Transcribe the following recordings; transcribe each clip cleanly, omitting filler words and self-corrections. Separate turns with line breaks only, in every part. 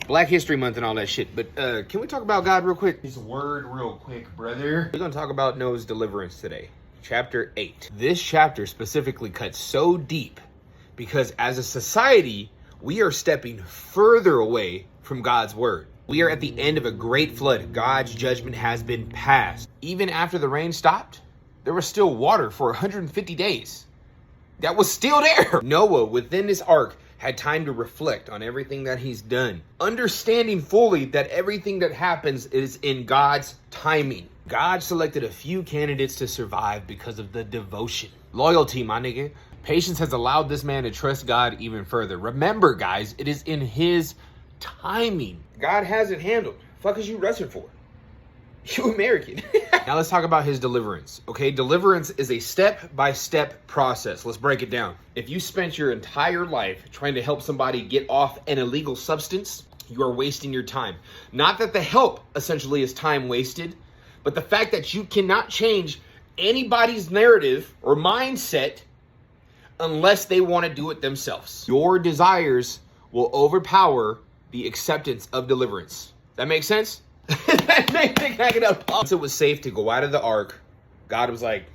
Black History Month and all that shit. But can we talk about God real quick? His word real quick, brother. We're going to talk about Noah's deliverance today. Chapter 8. This chapter specifically cuts so deep because as a society, we are stepping further away from God's word. We are at the end of a great flood. God's judgment has been passed. Even after the rain stopped, there was still water for 150 days. That was still there. Noah, within this ark, had time to reflect on everything that he's done, understanding fully that everything that happens is in God's timing. God selected a few candidates to survive because of the devotion. Loyalty, my nigga. Patience has allowed this man to trust God even further. Remember, guys, it is in his timing. God has it handled. Fuck is you rushing for? You American. Now let's talk about his deliverance. Okay, deliverance is a step-by-step process. Let's break it down. If you spent your entire life trying to help somebody get off an illegal substance, you are wasting your time. Not that the help essentially is time wasted, but the fact that you cannot change anybody's narrative or mindset unless they want to do it themselves. Your desires will overpower the acceptance of deliverance. That makes sense? Once it was safe to go out of the ark, God was like,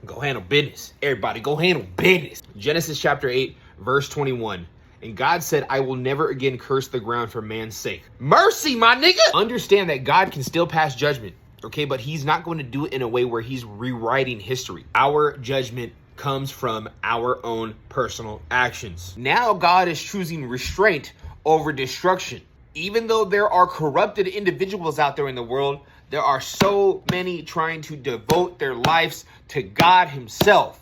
go handle business. Everybody, go handle business. Genesis chapter 8, verse 21. And God said, I will never again curse the ground for man's sake. Mercy, my nigga. Understand that God can still pass judgment, okay? But he's not going to do it in a way where he's rewriting history. Our judgment comes from our own personal actions. Now God is choosing restraint over destruction. Even though there are corrupted individuals out there in the world, there are so many trying to devote their lives to God himself.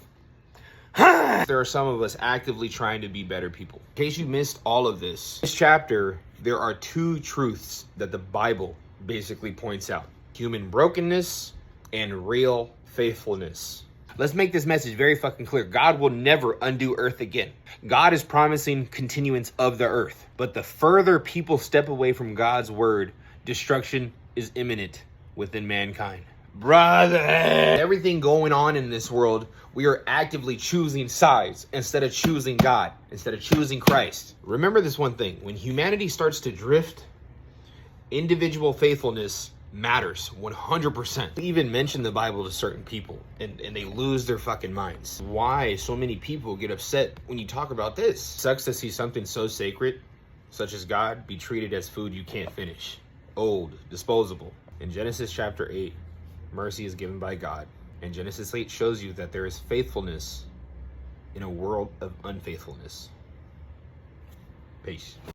There are some of us actively trying to be better people. In case you missed all of this chapter, there are two truths that the Bible basically points out. Human brokenness and real faithfulness. Let's make this message very fucking clear. God will never undo earth again. God is promising continuance of the earth. But the further people step away from God's word, destruction is imminent within mankind. Brother! Everything going on in this world, we are actively choosing sides instead of choosing God, instead of choosing Christ. Remember this one thing. When humanity starts to drift, individual faithfulness matters 100%. We even mention the Bible to certain people and they lose their fucking minds. Why so many people get upset when you talk about this? Sucks to see something so sacred, such as God, be treated as food you can't finish. Old, disposable. In Genesis chapter 8, mercy is given by God. And Genesis 8 shows you that there is faithfulness in a world of unfaithfulness. Peace.